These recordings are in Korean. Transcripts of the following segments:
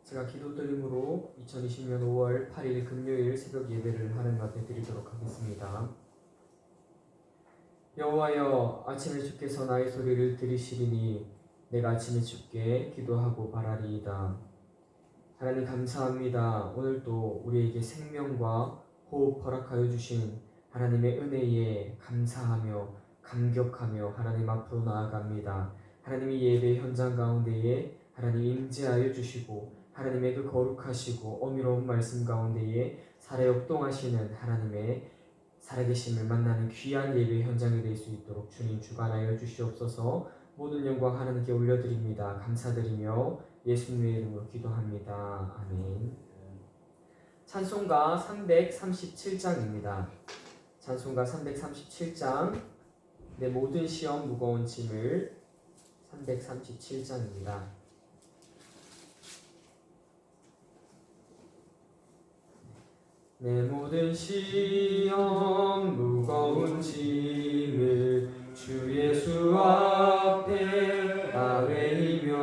제가 기도드림으로 2020년 5월 8일 금요일 새벽 예배를 하나님 앞에 드리도록 하겠습니다. 여호와여, 아침에 주께서 나의 소리를 들으시리니 내가 아침에 주께 기도하고 바라리이다. 하나님 감사합니다. 오늘도 우리에게 생명과 호흡 허락하여 주신 하나님의 은혜에 감사하며 감격하며 하나님 앞으로 나아갑니다. 하나님의 예배 현장 가운데에 하나님 임재하여 주시고 하나님의 그 거룩하시고 어미로운 말씀 가운데에 살아역동하시는 하나님의 살아계심을 만나는 귀한 예배 현장이 될 수 있도록 주님 주관하여 주시옵소서. 모든 영광 하나님께 올려드립니다. 감사드리며 예수님의 이름으로 기도합니다. 아멘. 찬송가 337장입니다. 찬송가 337장 내 모든 시험 무거운 짐을 337장입니다. 내 모든 시험 무거운 짐을 주 예수 앞에 아뢰이면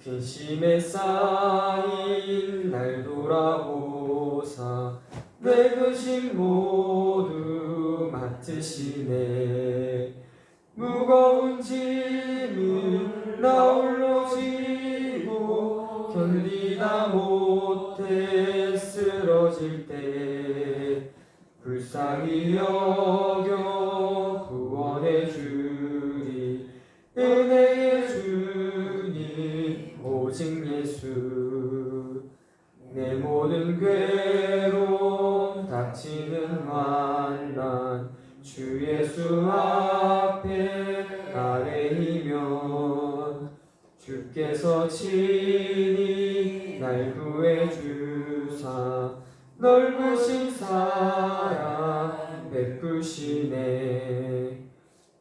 근심에 쌓인 날 돌아보사 내 근심 모두 맡으시네. 무거운 짐을 나 홀로 지고 견디다 못해 쓰러질 때 불쌍히 여겨 구원해 주리. 은혜의 주님 오직 예수. 내 모든 괴로움 닥치는 환난 주 예수 앞에 아뢰이면 주께서 친히 날 구해 주사 넓으신 사랑 베푸시네.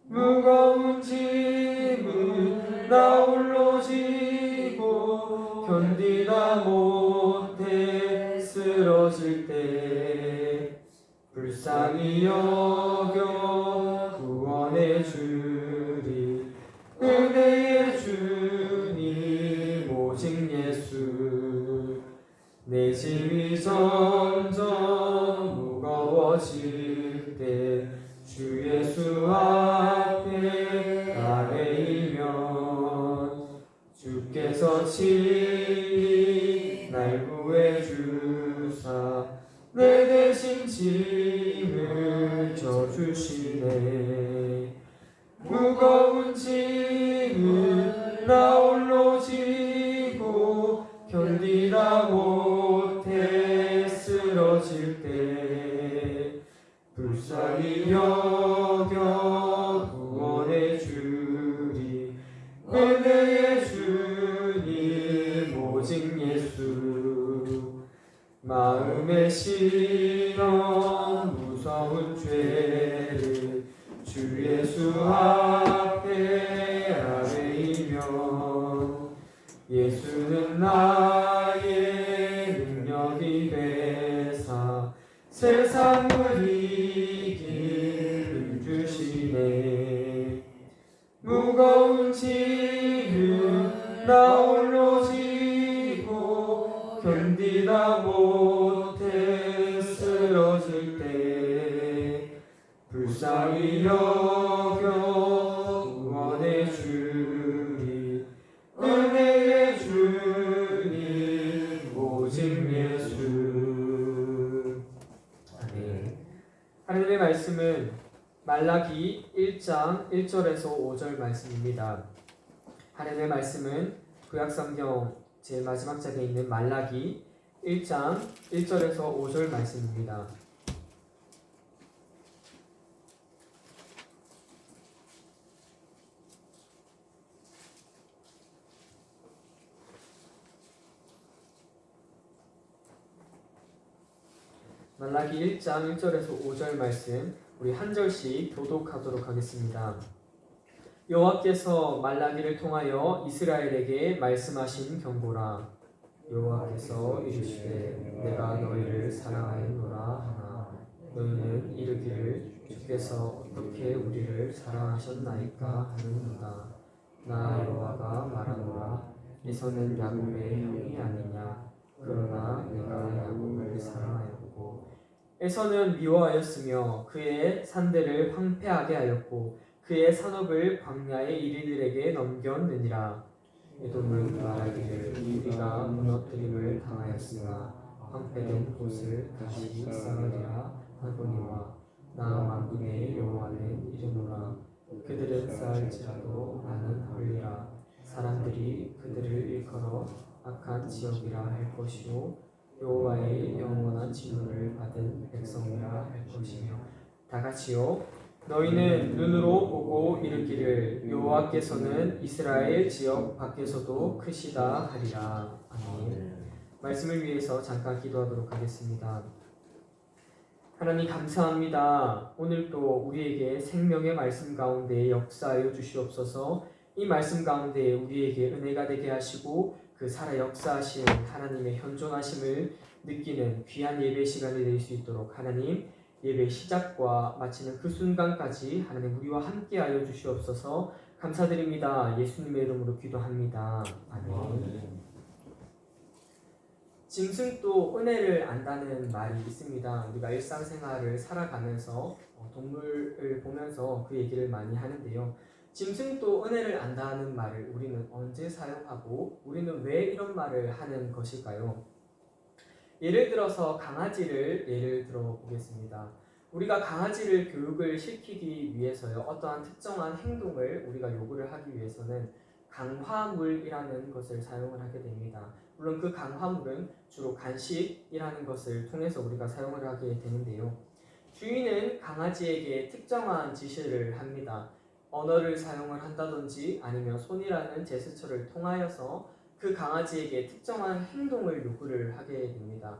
무거운 짐을 나 홀로 지고 견디다 못해 쓰러질 때 불쌍히 여겨 구원해 주리. 은혜의 주님 오직 예수. 내 짐이 점점 무거워질 때 주 예수 앞에 아뢰이면 주께서 친히 날 구해 주사 내 대신 짐을 져주시네. 무거운 짐을 나 홀로 지고 견디다 못해 쓰러질 때 불쌍히 여겨 구원해 주리. 은혜의 주님 오직 예수. 마음의 시험 무서운 죄를 주 예수 앞에 아뢰이면 예수는 나의 능력이 되사 세상을 이길 힘 주시네. 무거운 짐을 나 홀로 지고 견디다 못해 쓰러질 때 불쌍히 여겨 구원해 주리. 은혜의 주님 오직 예수. 아멘. 하나님의 말씀은 말라기 1장 1절에서 5절 말씀입니다. 하나님의 말씀은 구약성경 제일 마지막 장에 있는 말라기 1장 1절에서 5절 말씀입니다. 말라기 1장 1절에서 5절 말씀 우리 한 절씩 교독하도록 하겠습니다. 여호와께서 말라기를 통하여 이스라엘에게 말씀하신 경고라. 여호와께서 이르시되 내가 너희를 사랑하였노라 하나 너희는 이르기를 주께서 어떻게 우리를 사랑하셨나이까 하는도다. 나 여호와가 말하노라. 에서는 야곱의 형이 아니냐? 그러나 내가 야곱을 사랑하였고 에서는 미워하였으며 그의 산대를 황폐하게 하였고 그의 산업을 광야의 이리들에게 넘겼느니라. 에돔은 말하기를 우리가 무너뜨림을 당하였으나 황폐된 곳을 다시 쌓으리라 하거니와 나 만군의 여호와는 이르노라. 그들은 쌓을지라도 나는 헐리라. 사람들이 그들을 일컬어 악한 지역이라 할 것이요 여호와의 영원한 진노를 받은 백성이라 할 것이며 다 같이요. 너희는 눈으로 보고 이르기를 여호와께서는 이스라엘 지역 밖에서도 크시다 하리라. 아멘. 말씀을 위해서 잠깐 기도하도록 하겠습니다. 하나님 감사합니다. 오늘도 우리에게 생명의 말씀 가운데 역사하여 주시옵소서. 이 말씀 가운데 우리에게 은혜가 되게 하시고 그 살아 역사하신 하나님의 현존하심을 느끼는 귀한 예배 시간이 될 수 있도록 하나님 예배 시작과 마치는 그 순간까지 하나님 우리와 함께하여 주시옵소서. 감사드립니다. 예수님의 이름으로 기도합니다. 아멘. 짐승도 은혜를 안다는 말이 있습니다. 우리가 일상생활을 살아가면서 동물을 보면서 그 얘기를 많이 하는데요. 짐승도 은혜를 안다는 말을 우리는 언제 사용하고 우리는 왜 이런 말을 하는 것일까요? 예를 들어서 강아지를 예를 들어 보겠습니다. 우리가 강아지를 교육을 시키기 위해서요, 어떠한 특정한 행동을 우리가 요구를 하기 위해서는 강화물이라는 것을 사용을 하게 됩니다. 물론 그 강화물은 주로 간식이라는 것을 통해서 우리가 사용을 하게 되는데요. 주인은 강아지에게 특정한 지시를 합니다. 언어를 사용을 한다든지 아니면 손이라는 제스처를 통하여서 그 강아지에게 특정한 행동을 요구를 하게 됩니다.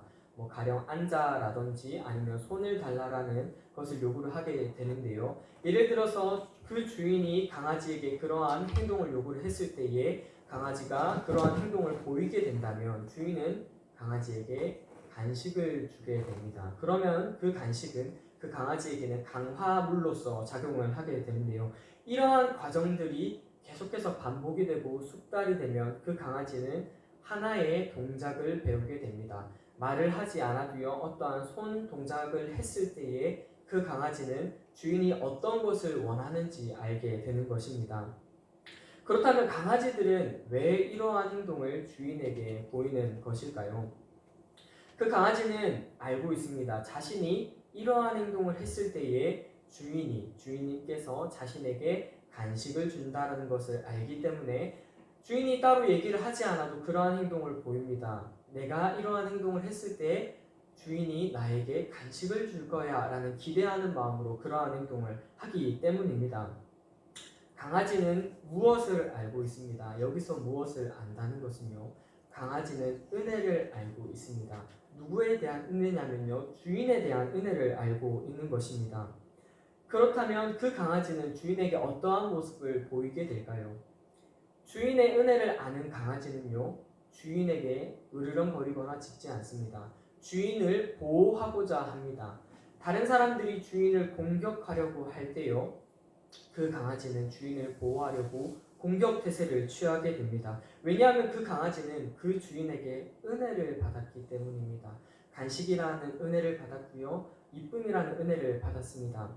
가령 앉아라든지 아니면 손을 달라라는 것을 요구를 하게 되는데요. 예를 들어서 그 주인이 강아지에게 그러한 행동을 요구를 했을 때에 강아지가 그러한 행동을 보이게 된다면 주인은 강아지에게 간식을 주게 됩니다. 그러면 그 간식은 그 강아지에게는 강화물로서 작용을 하게 되는데요. 이러한 과정들이 계속해서 반복이 되고 숙달이 되면 그 강아지는 하나의 동작을 배우게 됩니다. 말을 하지 않아도요, 어떠한 손 동작을 했을 때에 그 강아지는 주인이 어떤 것을 원하는지 알게 되는 것입니다. 그렇다면 강아지들은 왜 이러한 행동을 주인에게 보이는 것일까요? 그 강아지는 알고 있습니다. 자신이 이러한 행동을 했을 때에 주인님께서 자신에게 간식을 준다는 것을 알기 때문에 주인이 따로 얘기를 하지 않아도 그러한 행동을 보입니다. 내가 이러한 행동을 했을 때 주인이 나에게 간식을 줄 거야 라는 기대하는 마음으로 그러한 행동을 하기 때문입니다. 강아지는 무엇을 알고 있습니다. 여기서 무엇을 안다는 것은요, 강아지는 은혜를 알고 있습니다. 누구에 대한 은혜냐면요, 주인에 대한 은혜를 알고 있는 것입니다. 그렇다면 그 강아지는 주인에게 어떠한 모습을 보이게 될까요? 주인의 은혜를 아는 강아지는요, 주인에게 으르렁거리거나 짖지 않습니다. 주인을 보호하고자 합니다. 다른 사람들이 주인을 공격하려고 할 때요, 그 강아지는 주인을 보호하려고 공격 태세를 취하게 됩니다. 왜냐하면 그 강아지는 그 주인에게 은혜를 받았기 때문입니다. 간식이라는 은혜를 받았고요, 이쁨이라는 은혜를 받았습니다.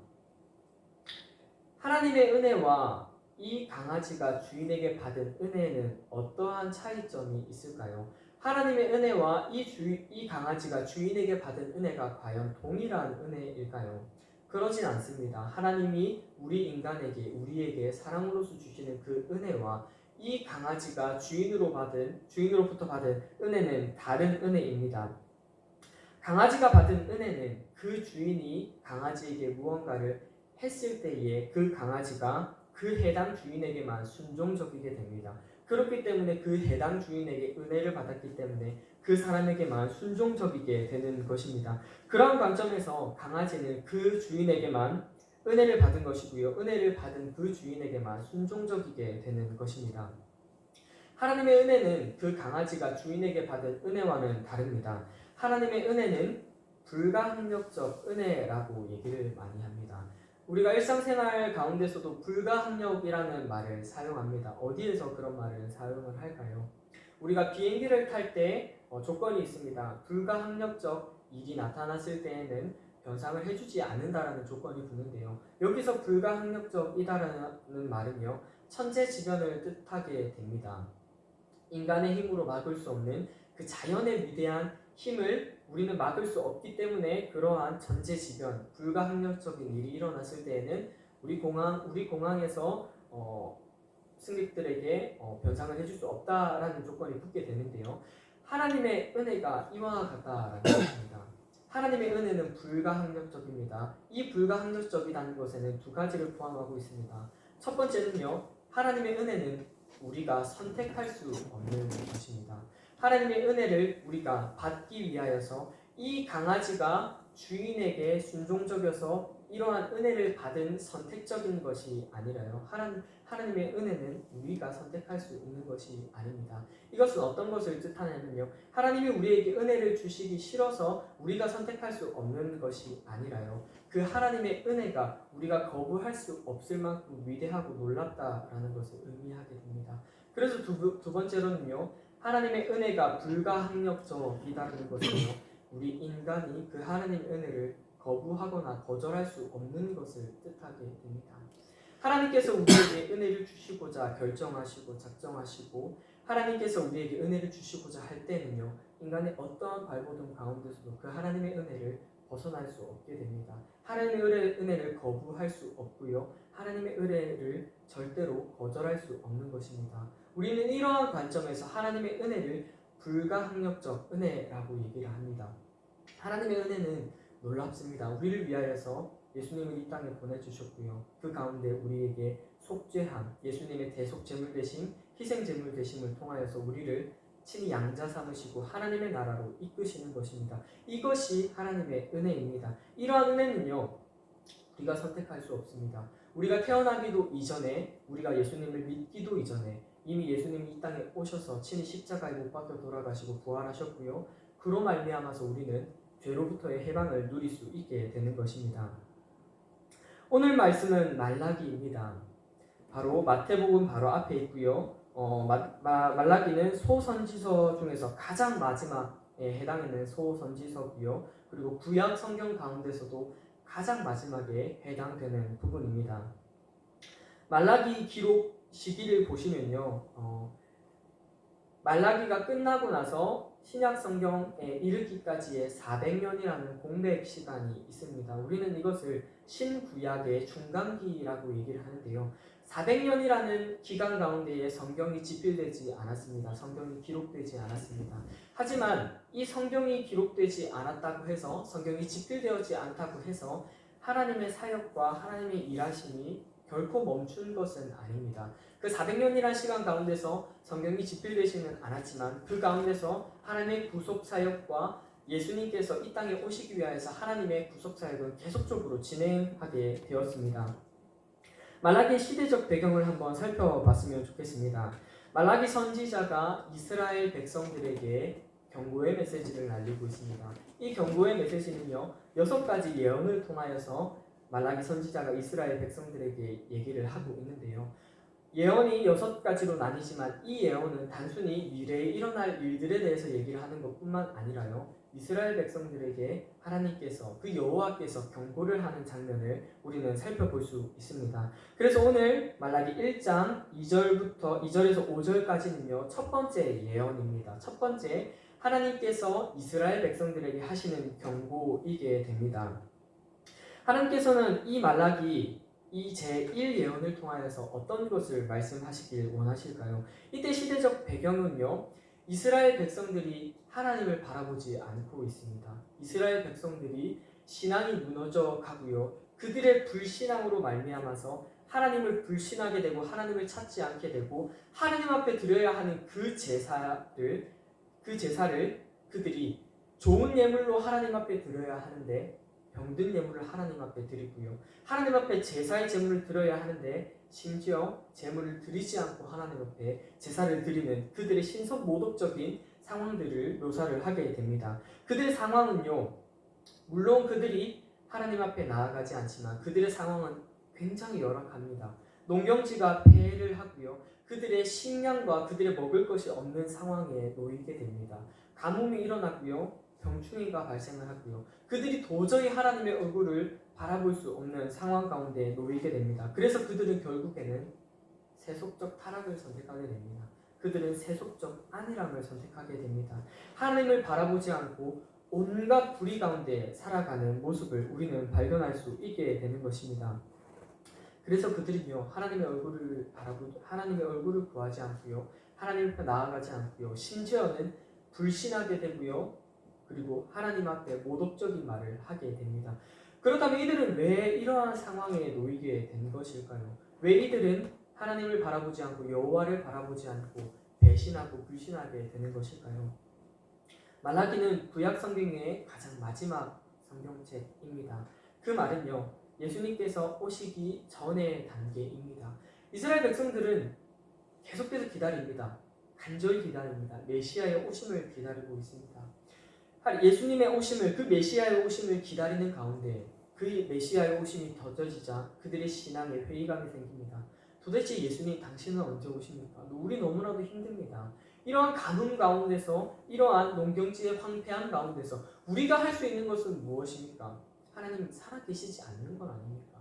하나님의 은혜와 이 강아지가 주인에게 받은 은혜는 어떠한 차이점이 있을까요? 하나님의 은혜와 이 강아지가 주인에게 받은 은혜가 과연 동일한 은혜일까요? 그러진 않습니다. 하나님이 우리에게 사랑으로서 주시는 그 은혜와 이 강아지가 주인으로부터 받은 은혜는 다른 은혜입니다. 강아지가 받은 은혜는 그 주인이 강아지에게 무언가를 했을 때에 그 강아지가 그 해당 주인에게만 순종적이게 됩니다. 그렇기 때문에 그 해당 주인에게 은혜를 받았기 때문에 그 사람에게만 순종적이게 되는 것입니다. 그런 관점에서 강아지는 그 주인에게만 은혜를 받은 것이고요, 은혜를 받은 그 주인에게만 순종적이게 되는 것입니다. 하나님의 은혜는 그 강아지가 주인에게 받은 은혜와는 다릅니다. 하나님의 은혜는 불가항력적 은혜라고 얘기를 많이 합니다. 우리가 일상생활 가운데서도 불가항력이라는 말을 사용합니다. 어디에서 그런 말을 사용을 할까요? 우리가 비행기를 탈 때 조건이 있습니다. 불가항력적 일이 나타났을 때에는 변상을 해주지 않는다라는 조건이 붙는데요. 여기서 불가항력적이다라는 말은요, 천재지변을 뜻하게 됩니다. 인간의 힘으로 막을 수 없는 그 자연의 위대한 힘을 우리는 막을 수 없기 때문에 그러한 천재지변, 불가항력적인 일이 일어났을 때에는 우리 공항에서 승객들에게 변상을 해줄 수 없다라는 조건이 붙게 되는데요. 하나님의 은혜가 이와 같다라는 것입니다. 하나님의 은혜는 불가항력적입니다. 이 불가항력적이라는 것에는 두 가지를 포함하고 있습니다. 첫 번째는요, 하나님의 은혜는 우리가 선택할 수 없는 것입니다. 하나님의 은혜를 우리가 받기 위하여서 이 강아지가 주인에게 순종적이어서 이러한 은혜를 받은 선택적인 것이 아니라요. 하나님의 은혜는 우리가 선택할 수 있는 것이 아닙니다. 이것은 어떤 것을 뜻하냐면요, 하나님이 우리에게 은혜를 주시기 싫어서 우리가 선택할 수 없는 것이 아니라요, 그 하나님의 은혜가 우리가 거부할 수 없을 만큼 위대하고 놀랍다라는 것을 의미하게 됩니다. 그래서 두 번째로는요, 하나님의 은혜가 불가항력적이다는 것은요, 우리 인간이 그 하나님의 은혜를 거부하거나 거절할 수 없는 것을 뜻하게 됩니다. 하나님께서 우리에게 은혜를 주시고자 결정하시고 작정하시고 하나님께서 우리에게 은혜를 주시고자 할 때는요, 인간의 어떠한 발버둥 가운데서도 그 하나님의 은혜를 벗어날 수 없게 됩니다. 하나님의 은혜를 거부할 수 없고요, 하나님의 은혜를 절대로 거절할 수 없는 것입니다. 우리는 이러한 관점에서 하나님의 은혜를 불가항력적 은혜라고 얘기를 합니다. 하나님의 은혜는 놀랍습니다. 우리를 위하여서 예수님을 이 땅에 보내주셨고요, 그 가운데 우리에게 속죄함, 예수님의 대속제물 되심, 희생제물 되심을 통하여서 우리를 친히 양자 삼으시고 하나님의 나라로 이끄시는 것입니다. 이것이 하나님의 은혜입니다. 이러한 은혜는요, 우리가 선택할 수 없습니다. 우리가 태어나기도 이전에, 우리가 예수님을 믿기도 이전에 이미 예수님이 이 땅에 오셔서 친히 십자가에 못 박혀 돌아가시고 부활하셨고요, 그로 말미암아서 우리는 죄로부터의 해방을 누릴 수 있게 되는 것입니다. 오늘 말씀은 말라기입니다. 바로 마태복음 바로 앞에 있고요. 말라기는 소선지서 중에서 가장 마지막에 해당하는 소선지서고요. 그리고 구약 성경 가운데서도 가장 마지막에 해당되는 부분입니다. 말라기 기록 시기를 보시면요, 말라기가 끝나고 나서 신약 성경에 이르기까지의 400년이라는 공백 시간이 있습니다. 우리는 이것을 신구약의 중간기라고 얘기를 하는데요, 400년이라는 기간 가운데에 성경이 집필되지 않았습니다. 성경이 기록되지 않았습니다. 하지만 이 성경이 기록되지 않았다고 해서, 성경이 집필되지 않다고 해서 하나님의 사역과 하나님의 일하심이 결코 멈춘 것은 아닙니다. 그 400년이라는 시간 가운데서 성경이 집필되지는 않았지만 그 가운데서 하나님의 구속사역과 예수님께서 이 땅에 오시기 위하여서 하나님의 구속사역은 계속적으로 진행하게 되었습니다. 말라기의 시대적 배경을 한번 살펴봤으면 좋겠습니다. 말라기 선지자가 이스라엘 백성들에게 경고의 메시지를 날리고 있습니다. 이 경고의 메시지는요, 6가지 예언을 통하여서 말라기 선지자가 이스라엘 백성들에게 얘기를 하고 있는데요, 예언이 6가지로 나뉘지만 이 예언은 단순히 미래에 일어날 일들에 대해서 얘기를 하는 것뿐만 아니라요, 이스라엘 백성들에게 하나님께서, 그 여호와께서 경고를 하는 장면을 우리는 살펴볼 수 있습니다. 그래서 오늘 말라기 1장 2절에서 5절까지는요 첫 번째 예언입니다. 첫 번째, 하나님께서 이스라엘 백성들에게 하시는 경고이게 됩니다. 하나님께서는 이 말라기 이 제1예언을 통하여서 어떤 것을 말씀하시길 원하실까요? 이때 시대적 배경은요, 이스라엘 백성들이 하나님을 바라보지 않고 있습니다. 이스라엘 백성들이 신앙이 무너져 가고요, 그들의 불신앙으로 말미암아서 하나님을 불신하게 되고 하나님을 찾지 않게 되고 하나님 앞에 드려야 하는 그 제사를 그들이 좋은 예물로 하나님 앞에 드려야 하는데 병든 예물을 하나님 앞에 드리고요, 하나님 앞에 제사의 제물을 드려야 하는데 심지어 제물을 드리지 않고 하나님 앞에 제사를 드리는 그들의 신선모독적인 상황들을 묘사를 하게 됩니다. 그들의 상황은요, 물론 그들이 하나님 앞에 나아가지 않지만 그들의 상황은 굉장히 열악합니다. 농경지가 폐해를 하고요, 그들의 식량과 그들의 먹을 것이 없는 상황에 놓이게 됩니다. 가뭄이 일어나고요. 병충해가 발생을 하고요. 그들이 도저히 하나님의 얼굴을 바라볼 수 없는 상황 가운데 놓이게 됩니다. 그래서 그들은 결국에는 세속적 타락을 선택하게 됩니다. 그들은 세속적 안일함을 선택하게 됩니다. 하나님을 바라보지 않고 온갖 불의 가운데 살아가는 모습을 우리는 발견할 수 있게 되는 것입니다. 그래서 그들은요, 하나님의 얼굴을 구하지 않고요, 하나님 앞에 나아가지 않고요, 심지어는 불신하게 되고요, 그리고 하나님 앞에 모독적인 말을 하게 됩니다. 그렇다면 이들은 왜 이러한 상황에 놓이게 된 것일까요? 왜 이들은 하나님을 바라보지 않고 여호와를 바라보지 않고 배신하고 불신하게 되는 것일까요? 말라기는 구약 성경의 가장 마지막 성경책입니다. 그 말은요, 예수님께서 오시기 전의 단계입니다. 이스라엘 백성들은 계속해서 기다립니다. 간절히 기다립니다. 메시아의 오심을 기다리고 있습니다. 예수님의 오심을, 그 메시아의 오심을 기다리는 가운데 그 메시아의 오심이 더뎌지자 그들의 신앙에 회의감이 생깁니다. 도대체 예수님 당신은 언제 오십니까? 우리 너무나도 힘듭니다. 이러한 가뭄 가운데서, 이러한 농경지의 황폐한 가운데서 우리가 할 수 있는 것은 무엇입니까? 하나님 살아계시지 않는 건 아닙니까?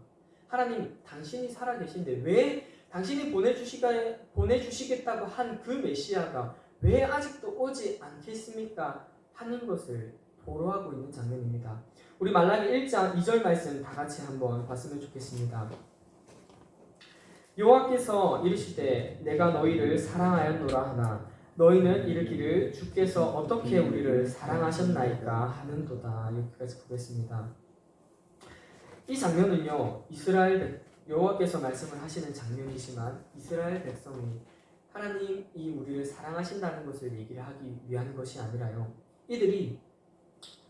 하나님 당신이 살아계신데 왜 당신이 보내주시겠다고 한 그 메시아가 왜 아직도 오지 않겠습니까? 하는 것을 도로하고 있는 장면입니다. 우리 말라기 1장 2절 말씀 다 같이 한번 봤으면 좋겠습니다. 여호와께서 이르시되 내가 너희를 사랑하였노라 하나 너희는 이르기를 주께서 어떻게 우리를 사랑하셨나이까 하는도다. 여기까지 보겠습니다. 이 장면은요, 여호와께서 말씀을 하시는 장면이지만 이스라엘 백성이 하나님이 우리를 사랑하신다는 것을 얘기를 하기 위한 것이 아니라요, 이들이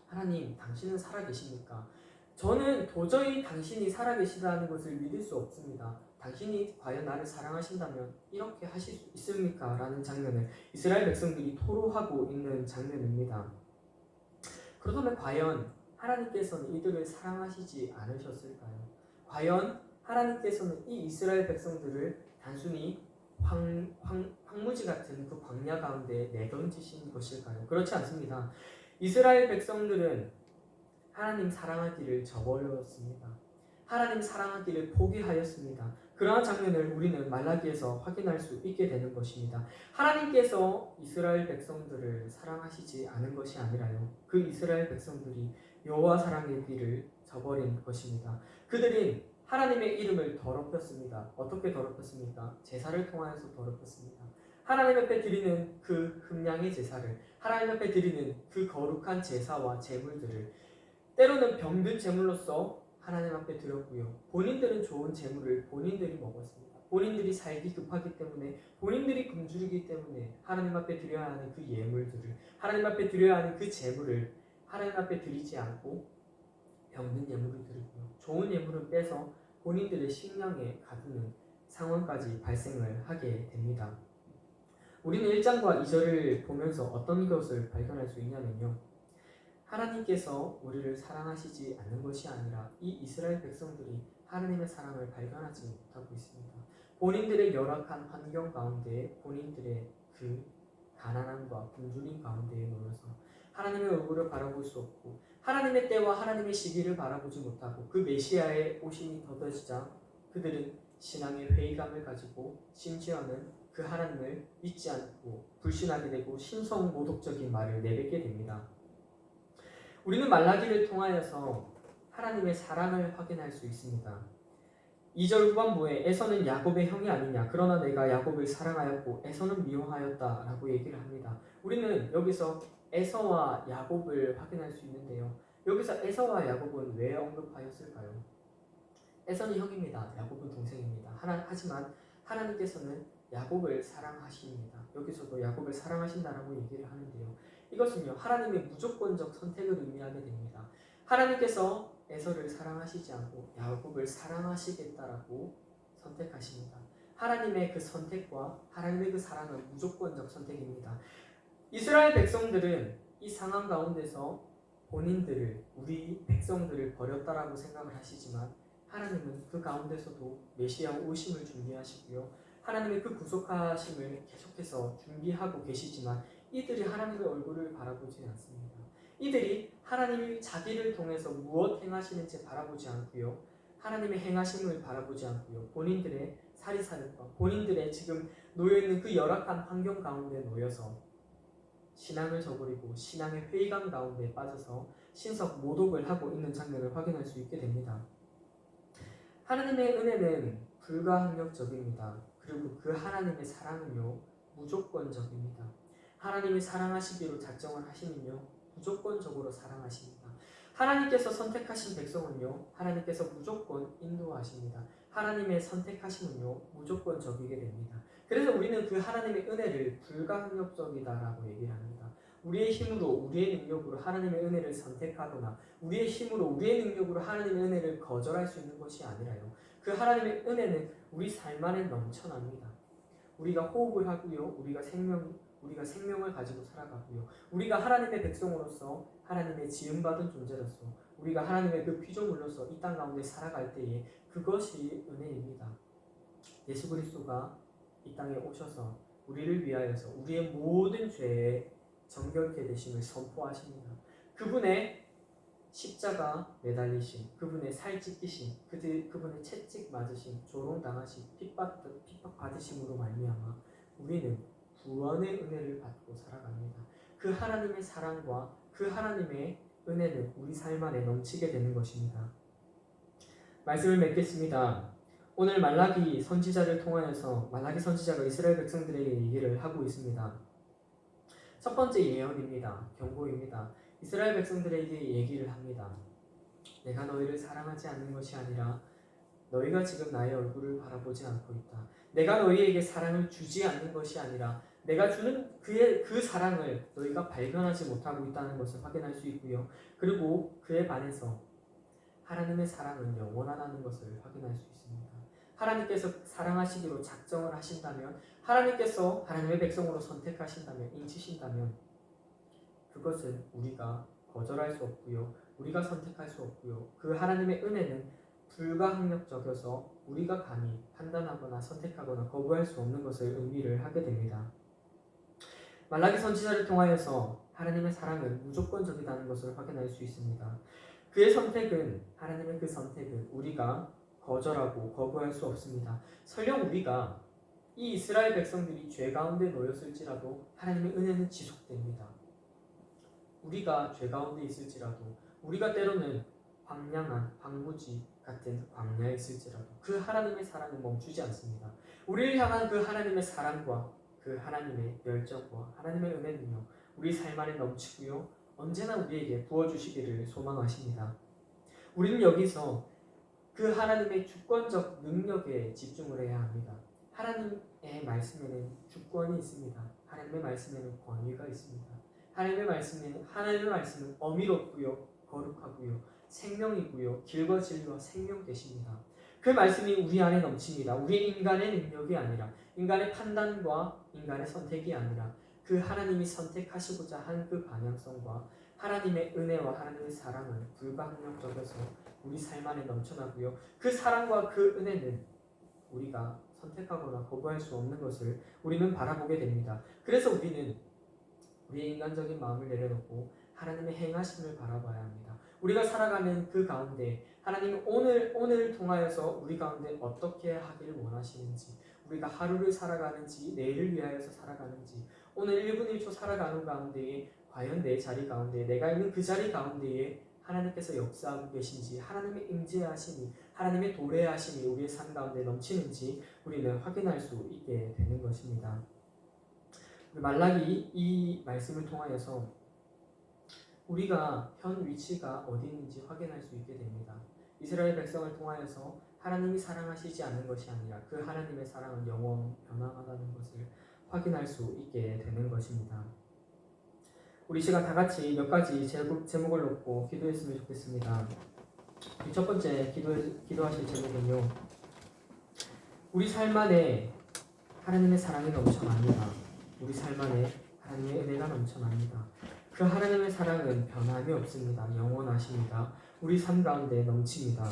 하나님 당신은 살아계십니까? 저는 도저히 당신이 살아계시다는 것을 믿을 수 없습니다. 당신이 과연 나를 사랑하신다면 이렇게 하실 수 있습니까? 라는 장면을 이스라엘 백성들이 토로하고 있는 장면입니다. 그렇다면 과연 하나님께서는 이들을 사랑하시지 않으셨을까요? 과연 하나님께서는 이 이스라엘 백성들을 단순히 황무지 같은 그 광야 가운데 내던지신 것일까요? 그렇지 않습니다. 이스라엘 백성들은 하나님 사랑하기를 저버렸습니다. 하나님 사랑하기를 포기하였습니다. 그러한 장면을 우리는 말라기에서 확인할 수 있게 되는 것입니다. 하나님께서 이스라엘 백성들을 사랑하시지 않은 것이 아니라요, 그 이스라엘 백성들이 여호와 사랑의 길을 저버린 것입니다. 그들은 하나님의 이름을 더럽혔습니다. 어떻게 더럽혔습니까? 제사를 통하여서 더럽혔습니다. 하나님 앞에 드리는 그 흠량의 제사를, 하나님 앞에 드리는 그 거룩한 제사와 제물들을 때로는 병든 제물로서 하나님 앞에 드렸고요, 본인들은 좋은 제물을 본인들이 먹었습니다. 본인들이 살기 급하기 때문에, 본인들이 굶주리기 때문에 하나님 앞에 드려야 하는 그 예물들을, 하나님 앞에 드려야 하는 그 제물을 하나님 앞에 드리지 않고 병든 예물을 드리고요, 좋은 예물을 빼서 본인들의 식량에 가두는 상황까지 발생을 하게 됩니다. 우리는 1장과 2절을 보면서 어떤 것을 발견할 수 있냐면요, 하나님께서 우리를 사랑하시지 않는 것이 아니라 이 이스라엘 백성들이 하나님의 사랑을 발견하지 못하고 있습니다. 본인들의 열악한 환경 가운데, 본인들의 그 가난함과 굶주림 가운데에 놓여서 하나님의 얼굴을 바라볼 수 없고 하나님의 때와 하나님의 시기를 바라보지 못하고 그 메시아의 오심이 더뎌지자 그들은 신앙의 회의감을 가지고 심지어는 그 하나님을 믿지 않고 불신하게 되고 신성모독적인 말을 내뱉게 됩니다. 우리는 말라기를 통하여서 하나님의 사랑을 확인할 수 있습니다. 2절 후반부에 에서는 야곱의 형이 아니냐, 그러나 내가 야곱을 사랑하였고 에서는 미워하였다 라고 얘기를 합니다. 우리는 여기서 에서와 야곱을 확인할 수 있는데요, 여기서 에서와 야곱은 왜 언급하였을까요? 에서는 형입니다. 야곱은 동생입니다. 하지만 하나님께서는 야곱을 사랑하십니다. 여기서도 야곱을 사랑하신다라고 얘기를 하는데요, 이것은요, 하나님의 무조건적 선택을 의미하게 됩니다. 하나님께서 에서를 사랑하시지 않고 야곱을 사랑하시겠다라고 선택하십니다. 하나님의 그 선택과 하나님의 그 사랑은 무조건적 선택입니다. 이스라엘 백성들은 이 상황 가운데서 본인들을, 우리 백성들을 버렸다라고 생각을 하시지만 하나님은 그 가운데서도 메시아 오심을 준비하시고요, 하나님의 그 구속하심을 계속해서 준비하고 계시지만 이들이 하나님의 얼굴을 바라보지 않습니다. 이들이 하나님이 자기를 통해서 무엇 행하시는지 바라보지 않고요. 하나님의 행하심을 바라보지 않고요. 본인들의 사리사욕과 본인들의 지금 놓여있는 그 열악한 환경 가운데 놓여서 신앙을 저버리고 신앙의 회의감 가운데 빠져서 신석 모독을 하고 있는 장면을 확인할 수 있게 됩니다. 하나님의 은혜는 불가항력적입니다. 그리고 그 하나님의 사랑은요 무조건적입니다. 하나님이 사랑하시기로 작정을 하시면요 무조건적으로 사랑하십니다. 하나님께서 선택하신 백성은요 하나님께서 무조건 인도하십니다. 하나님의 선택하심은요 무조건적이게 됩니다. 그래서 우리는 그 하나님의 은혜를 불가항력적이다라고 얘기를 합니다. 우리의 힘으로 우리의 능력으로 하나님의 은혜를 선택하거나 우리의 힘으로 우리의 능력으로 하나님의 은혜를 거절할 수 있는 것이 아니라요. 그 하나님의 은혜는 우리 삶 안에 넘쳐납니다. 우리가 호흡을 하고요. 우리가 생명을 가지고 살아가고요. 우리가 하나님의 백성으로서 하나님의 지음받은 존재로서 우리가 하나님의 그 피조물로서 이 땅 가운데 살아갈 때에 그것이 은혜입니다. 예수 그리스도가 이 땅에 오셔서 우리를 위하여서 우리의 모든 죄에 정결케 되심을 선포하십니다. 그분의 십자가 매달리심, 그분의 살 찢기심, 그분의 채찍 맞으심, 조롱당하심, 핍박받으심으로 말미암아 우리는 구원의 은혜를 받고 살아갑니다. 그 하나님의 사랑과 그 하나님의 은혜는 우리 삶 안에 넘치게 되는 것입니다. 말씀을 맺겠습니다. 오늘 말라기 선지자를 통하여서 말라기 선지자가 이스라엘 백성들에게 얘기를 하고 있습니다. 첫 번째 예언입니다. 경고입니다. 이스라엘 백성들에게 얘기를 합니다. 내가 너희를 사랑하지 않는 것이 아니라 너희가 지금 나의 얼굴을 바라보지 않고 있다. 내가 너희에게 사랑을 주지 않는 것이 아니라 내가 주는 그 사랑을 너희가 발견하지 못하고 있다는 것을 확인할 수 있고요. 그리고 그에 반해서 하나님의 사랑은 영원하다는 것을 확인할 수 있습니다. 하나님께서 사랑하시기로 작정을 하신다면, 하나님께서 하나님의 백성으로 선택하신다면, 인치신다면 그것은 우리가 거절할 수 없고요. 우리가 선택할 수 없고요. 그 하나님의 은혜는 불가항력적이어서 우리가 감히 판단하거나 선택하거나 거부할 수 없는 것을 의미를 하게 됩니다. 말라기 선지자를 통하여서 하나님의 사랑은 무조건적이라는 것을 확인할 수 있습니다. 그의 선택은, 하나님의 그 선택은 우리가 거절하고 거부할 수 없습니다. 설령 우리가 이 이스라엘 백성들이 죄 가운데 놓였을지라도 하나님의 은혜는 지속됩니다. 우리가 죄 가운데 있을지라도, 우리가 때로는 황량한 황무지 같은 광야에 있을지라도 그 하나님의 사랑은 멈추지 않습니다. 우리를 향한 그 하나님의 사랑과 그 하나님의 열정과 하나님의 은혜는요 우리 삶 안에 넘치고요 언제나 우리에게 부어주시기를 소망하십니다. 우리는 여기서 그 하나님의 주권적 능력에 집중을 해야 합니다. 하나님의 말씀에는 주권이 있습니다. 하나님의 말씀에는 권위가 있습니다. 하나님의 말씀은 어미롭고요 거룩하고요 생명이고요 길과 진리와 생명 되십니다. 그 말씀이 우리 안에 넘칩니다. 우리 인간의 능력이 아니라 인간의 판단과 인간의 선택이 아니라 그 하나님이 선택하시고자 한 그 방향성과 하나님의 은혜와 하나님의 사랑은 불가항력적이어서 우리 삶 안에 넘쳐나고요. 그 사랑과 그 은혜는 우리가 선택하거나 거부할 수 없는 것을 우리는 바라보게 됩니다. 그래서 우리는 우리의 인간적인 마음을 내려놓고 하나님의 행하심을 바라봐야 합니다. 우리가 살아가는 그 가운데 하나님은 오늘 통하여서 우리 가운데 어떻게 하기를 원하시는지, 우리가 하루를 살아가는지 내일을 위하여서 살아가는지, 오늘 1분 1초 살아가는 가운데에 과연 내 자리 가운데 내가 있는 그 자리 가운데에 하나님께서 역사하고 계신지, 하나님의 임재하심이, 하나님의 도래하심이 우리의 삶 가운데 넘치는지 우리는 확인할 수 있게 되는 것입니다. 말라기 이 말씀을 통하여서 우리가 현 위치가 어디 있는지 확인할 수 있게 됩니다. 이스라엘 백성을 통하여서 하나님이 사랑하시지 않는 것이 아니라 그 하나님의 사랑은 영원 변함하다는 것을 확인할 수 있게 되는 것입니다. 우리 시간 다 같이 몇 가지 제목을 놓고 기도했으면 좋겠습니다. 첫 번째 기도하실 제목은요. 우리 삶 안에 하나님의 사랑이 넘쳐납니다. 우리 삶 안에 하나님의 은혜가 넘쳐납니다. 그 하나님의 사랑은 변함이 없습니다. 영원하십니다. 우리 삶 가운데 넘칩니다.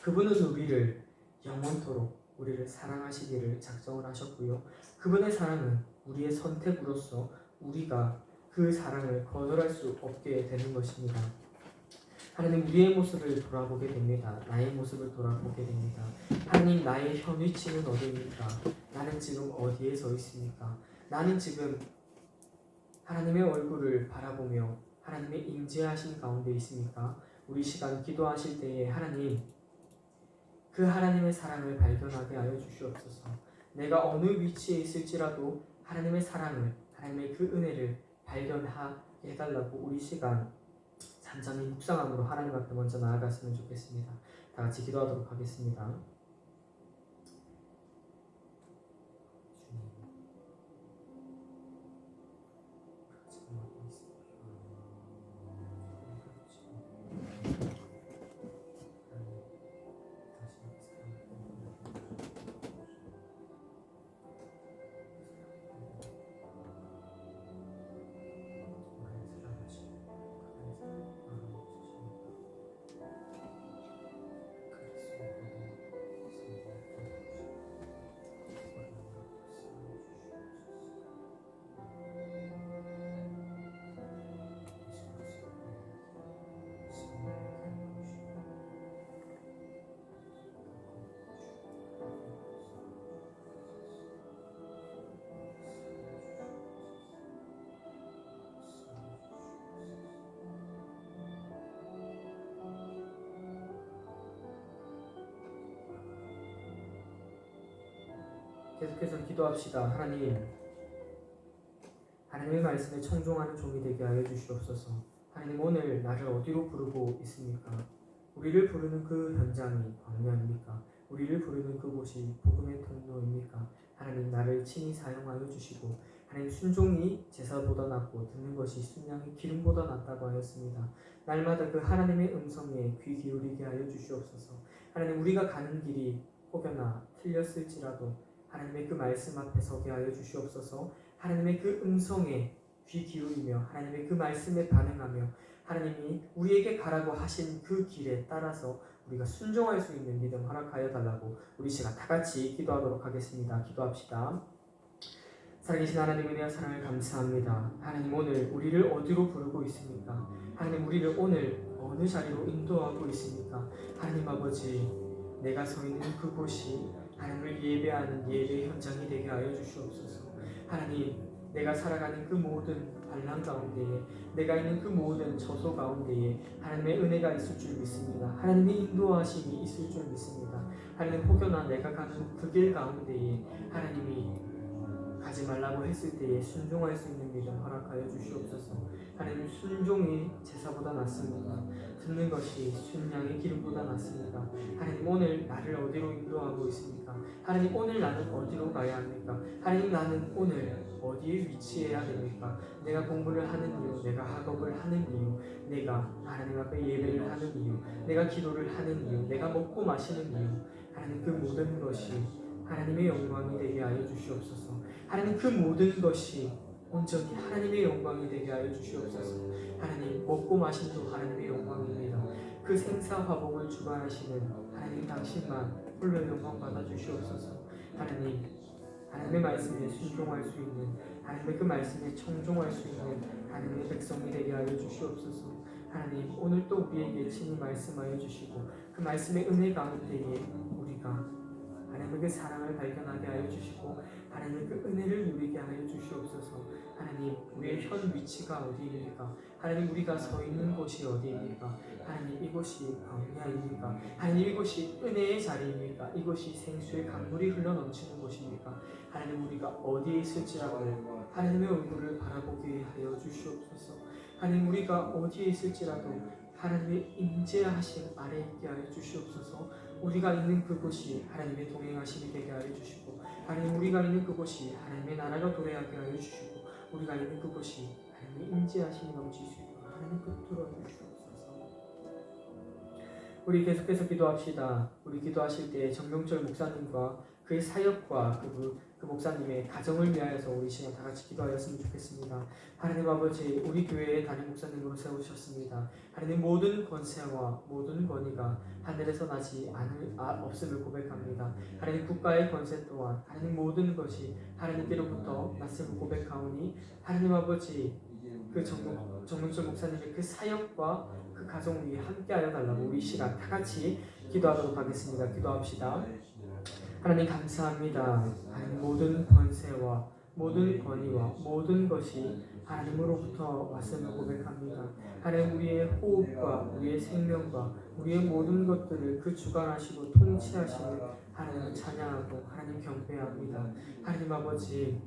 그분은 우리를 영원토록 우리를 사랑하시기를 작정을 하셨고요. 그분의 사랑은 우리의 선택으로서 우리가 그 사랑을 거절할 수 없게 되는 것입니다. 하나님, 우리의 모습을 돌아보게 됩니다. 나의 모습을 돌아보게 됩니다. 하나님, 나의 현 위치는 어디입니까? 나는 지금 어디에 서 있습니까? 나는 지금 하나님의 얼굴을 바라보며 하나님의 임재하신 가운데 있습니까? 우리 시간 기도하실 때에 하나님, 그 하나님의 사랑을 발견하게 하여 주시옵소서. 내가 어느 위치에 있을지라도 하나님의 사랑을, 하나님의 그 은혜를 발견하게 해달라고 우리 시간 잠잠히 묵상함으로 하나님 앞에 먼저 나아갔으면 좋겠습니다. 다 같이 기도하도록 하겠습니다. 계속해서 기도합시다. 하나님의 말씀에 청종하는 종이 되게 하여 주시옵소서. 하나님, 오늘 나를 어디로 부르고 있습니까? 우리를 부르는 그 현장이 광야입니까? 우리를 부르는 그곳이 복음의 통로입니까? 하나님, 나를 친히 사용하여 주시고, 하나님, 순종이 제사보다 낫고 듣는 것이 순양의 기름보다 낫다고 하였습니다. 날마다 그 하나님의 음성에 귀 기울이게 하여 주시옵소서. 하나님, 우리가 가는 길이 혹여나 틀렸을지라도 하나님의 그 말씀 앞에 서게 하여 주시옵소서. 하나님의 그 음성에 귀 기울이며 하나님의 그 말씀에 반응하며 하나님이 우리에게 가라고 하신 그 길에 따라서 우리가 순종할 수 있는 믿음 허락하여 달라고 우리 시간 다 같이 기도하도록 하겠습니다. 기도합시다. 살아계신 하나님, 은혜와 사랑을 감사합니다. 하나님, 오늘 우리를 어디로 부르고 있습니까? 하나님, 우리를 오늘 어느 자리로 인도하고 있습니까? 하나님 아버지, 내가 서 있는 그곳이 하나님을 예배하는 예배 현장이 되게 하여 주시옵소서. 하나님, 내가 살아가는 그 모든 환난 가운데에, 내가 있는 그 모든 저소 가운데에 하나님의 은혜가 있을 줄 믿습니다. 하나님의 인도하심이 있을 줄 믿습니다. 하나님, 혹여나 내가 가는 그 길 가운데에 하나님이 가지 말라고 했을 때에 순종할 수 있는 믿음 허락하여 주시옵소서. 하나님, 순종이 제사보다 낫습니다. 듣는 것이 순양의 기름보다 낫습니다. 하나님, 오늘 나를 어디로 인도하고 있습니까? 하나님, 오늘 나는 어디로 가야 합니까? 하나님, 나는 오늘 어디에 위치해야 됩니까? 내가 공부를 하는 이유, 내가 학업을 하는 이유, 내가 하나님 앞에 예배를 하는 이유, 내가 기도를 하는 이유, 내가 먹고 마시는 이유, 하나님, 그 모든 것이 하나님의 영광이 되게 하여 주시옵소서. 하나님, 그 모든 것이 온전히 하나님의 영광이 되게 하여 주시옵소서. 하나님, 먹고 마심도 하나님의 영광입니다. 그 생사화복을 주관하시는 하나님 당신만 홀로 영광 받아 주시옵소서. 하나님, 하나님의 말씀에 순종할 수 있는, 하나님의 그 말씀에 청종할 수 있는 하나님의 백성이 되게 하여 주시옵소서. 하나님, 오늘 또 우리에게 친히 말씀하여 주시고 그 말씀의 은혜 가운데에 우리가 하나님의 그 사랑을 발견하게 하여 주시고 하나님의 그 은혜를 누리게 하여 주시옵소서. 하나님, 우리의 현 위치가 어디입니까? 하나님, 우리가 서 있는 곳이 어디입니까? 하나님, 이곳이 광야입니까? 하나님, 이곳이 은혜의 자리입니까? 이곳이 생수의 강물이 흘러넘치는 곳입니까? 하나님, 우리가 어디에 있을지라도 하나님의 얼굴을 바라보게 하여 주시옵소서. 하나님, 우리가 어디에 있을지라도 하나님의 임재하심 아래 있게 하여 주시옵소서. 우리가 있는 그곳이 하나님의 동행하심이 되게 하여 주시고, 하나님, 우리가 있는 그곳이 하나님의 나라가 도래하게 하여 주시고, 우리가 있는 그곳이 하나님의 임재하심이 넘칠 수 있도록 하나님 붙들어 주시옵소서. 우리 계속해서 기도합시다. 우리 기도하실 때 정명철 목사님과 그의 사역과 그 목사님의 가정을 위하여서 우리 시간 다 같이 기도하였으면 좋겠습니다. 하나님 아버지, 우리 교회의 담임 목사님으로 세우셨습니다. 하나님 모든 권세와 모든 권위가 하늘에서 나지 없음을 고백합니다. 하나님 국가의 권세 또한 하나님 모든 것이 하나님께로부터 났음을 고백하오니 하나님 아버지 그 정문철 목사님의 그 사역과 그 가정 위에 함께하여 달라고 우리 시간 다 같이 기도하도록 하겠습니다. 기도합시다. 하나님 감사합니다. 하나님 모든 권세와 모든 권위와 모든 것이 하나님으로부터 왔음을 고백합니다. 하나님 우리의 호흡과 우리의 생명과 우리의 모든 것들을 그 주관하시고 통치하시는 하나님을 찬양하고 하나님 경배합니다. 하나님 아버지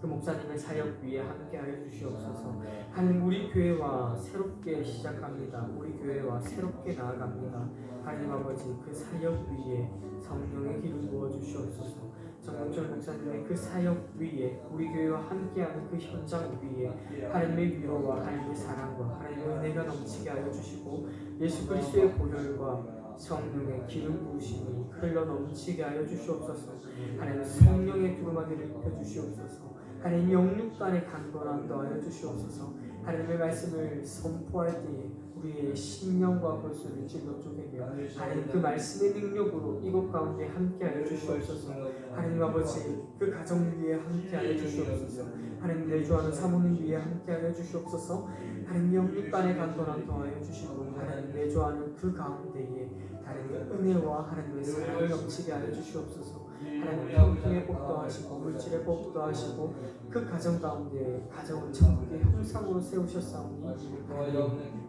그 목사님의 사역 위에 함께하여 주시옵소서. 하나님 우리 교회와 새롭게 시작합니다. 우리 교회와 새롭게 나아갑니다. 하나님 아버지 그 사역 위에 성령의 기름 부어 주시옵소서. 정봉철 목사님의 그 사역 위에 우리 교회와 함께하는 그 현장 위에 하나님의 위로와 하나님의 사랑과 하나님의 은혜가 넘치게 하여 주시고 예수 그리스도의 보혈과 성령의 기름 부으심이 흘러 넘치게 하여 주시옵소서. 하나님 성령의 두루마기를 입혀 주시옵소서. 하나님 영육간의 강건함 더하여 주시옵소서. 하나님의 말씀을 선포할 때에 우리의 심령과 골수를 찔러 쪼개며 하나님 그 말씀의 능력으로 이곳 가운데 함께하여 주시옵소서. 하나님 아버지 그 가정 위에 함께하여 주시옵소서. 하나님 내주하는 사모님 위에 함께하여 주시옵소서. 하나님 영육간의 강건함 더하여 주시고 하나님 내주하는 그 가운데에 하나님의 은혜와 하나님의 사랑을 넘치게 하여 주시옵소서. 하나님 평통의 복도 하시고 물질의 복도 하시고 그 가정 가운데 가정을 천국의 형상으로 세우셨사오니 하나님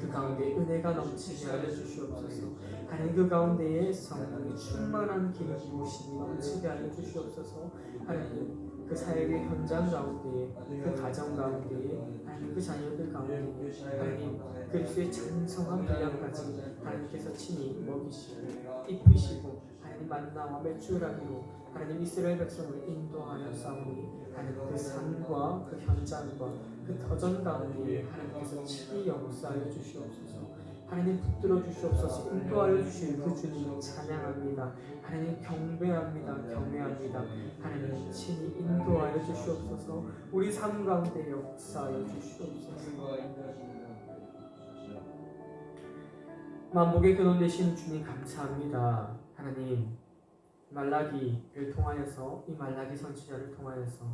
그 가운데 은혜가 넘치게 하여 주시옵소서. 하나님 그 가운데에 성령의 충만한 기름 부으심이 넘치게 하여 주시옵소서. 하나님 그 사역의 현장 가운데에 그 가정 가운데에 하나님 그 자녀들 가운데에 하나님 그리스도의 찬성한 분량까지 하나님께서 친히 먹이시고 입히시고 하나님 만나와 매출하기로 하나님 이스라엘 백성을 인도하여 싸우니 하나님 그 삶과 그 현장과 그 터전 가운데 하나님께서 친히 역사하여 주시옵소서. 하나님 붙들어 주시옵소서. 인도하여 주신 그 주님을 찬양합니다. 하나님 경배합니다. 경외합니다. 하나님 친히 인도하여 주시옵소서. 우리 삶 가운데 역사하여 주시옵소서. 만복의 근원 되신 주님 감사합니다. 하나님 말라기를 통하여서 이 말라기 선지자를 통하여서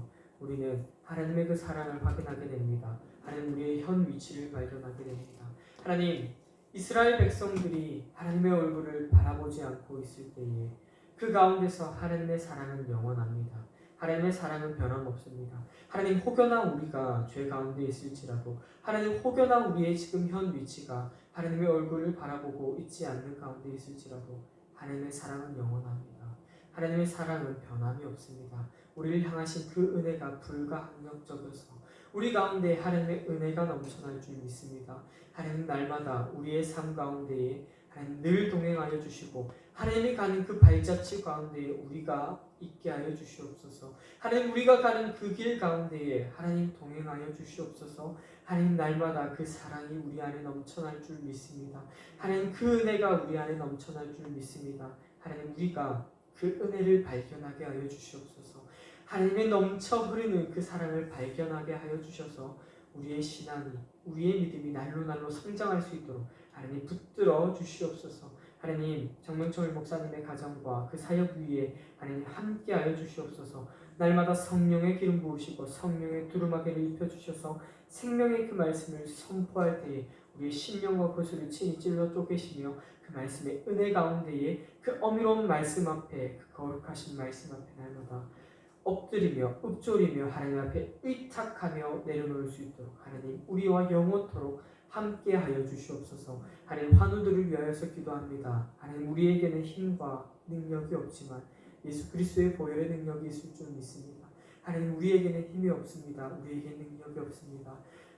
우리는 하나님의 그 사랑을 확인하게 됩니다. 하나님 우리의 현 위치를 발견하게 됩니다. 하나님 이스라엘 백성들이 하나님의 얼굴을 바라보지 않고 있을 때에 그 가운데서 하나님의 사랑은 영원합니다. 하나님의 사랑은 변함없습니다. 하나님 혹여나 우리가 죄 가운데 있을지라도 하나님 혹여나 우리의 지금 현 위치가 하나님의 얼굴을 바라보고 있지 않는 가운데 있을지라도 하나님의 사랑은 영원합니다. 하나님의 사랑은 변함이 없습니다. 우리를 향하신 그 은혜가 불가항력적이어서 우리 가운데 하나님의 은혜가 넘쳐날 줄 믿습니다. 하나님 날마다 우리의 삶 가운데에 하나님 늘 동행하여 주시고 하나님이 가는 그 발자취 가운데에 우리가 있게 하여 주시옵소서. 하나님 우리가 가는 그 길 가운데에 하나님 동행하여 주시옵소서. 하나님 날마다 그 사랑이 우리 안에 넘쳐날 줄 믿습니다. 하나님 그 은혜가 우리 안에 넘쳐날 줄 믿습니다. 하나님 우리가 그 은혜를 발견하게 하여 주시옵소서. 하나님의 넘쳐 흐르는 그 사랑을 발견하게 하여 주셔서 우리의 신앙이 우리의 믿음이 날로 성장할 수 있도록 하나님 붙들어 주시옵소서. 하나님 정명철 목사님의 가정과 그 사역 위에 하나님 함께하여 주시옵소서. 날마다 성령의 기름 부으시고 성령의 두루마기를 입혀주셔서 생명의 그 말씀을 선포할 때에 우리의 심령과 고수를 친히 찔러 쪼개시며 그 말씀의 은혜 가운데에 그 어미로운 말씀 앞에 그 거룩하신 말씀 앞에 날마다 엎드리며 읊조리며 하나님 앞에 의탁하며 내려놓을 수 있도록 하나님 우리와 영원토록 함께하여 주시옵소서. 하나님 환우들을 위하여서 기도합니다. 하나님 우리에게는 힘과 능력이 없지만 예수 그리스도의 보혈의 능력이 있을 줄 믿습니다. 하나님 우리에게는 힘이 없습니다. 우리에게는 능력이 없습니다.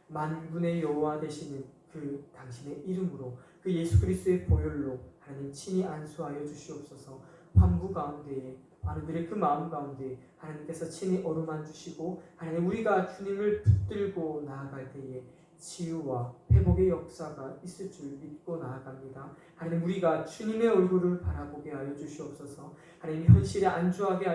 만군의 여호와 되시는 그 당신의 이름으로 그 예수 그리스도의 보혈로 하나님 친히 안수하여 주시옵소서. 환부 가운데에 환우들의 그 마음 가운데 하나님께서 친히 어루만 주시고 하나님 우리가 주님을 붙들고 나아갈 때에 치유와 회복의 역사가 있을 줄 믿고 나아갑니다. 하나님, 우리가 주님의 얼굴을 바라보게 하여 주시옵소서. 하나님, 현실에 안주하지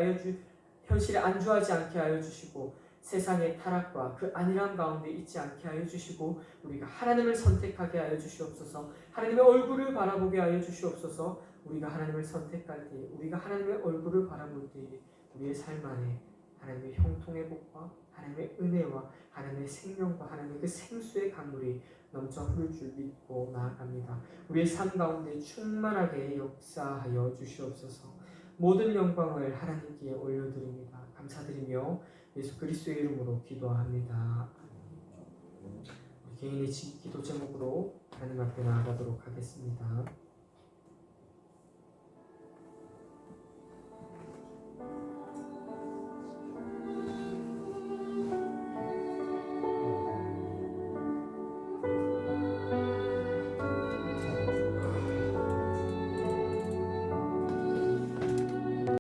않게 하여 주시고 세상의 타락과 그 안일함 가운데 있지 않게 하여 주시고 우리가 하나님을 선택하게 하여 주시옵소서. 하나님의 얼굴을 바라보게 하여 주시옵소서. 우리가 하나님을 선택할 때, 우리가 하나님의 얼굴을 바라볼 때 우리의 삶 안에 하나님의 형통의 복과 하나님의 은혜와 하나님의 생명과 하나님의 그 생수의 강물이 넘쳐 흐를 줄 믿고 나아갑니다. 우리의 삶 가운데 충만하게 역사하여 주시옵소서. 모든 영광을 하나님께 올려드립니다. 감사드리며 예수 그리스도의 이름으로 기도합니다. 우리 개인의 기도 제목으로 하나님 앞에 나아가도록 하겠습니다.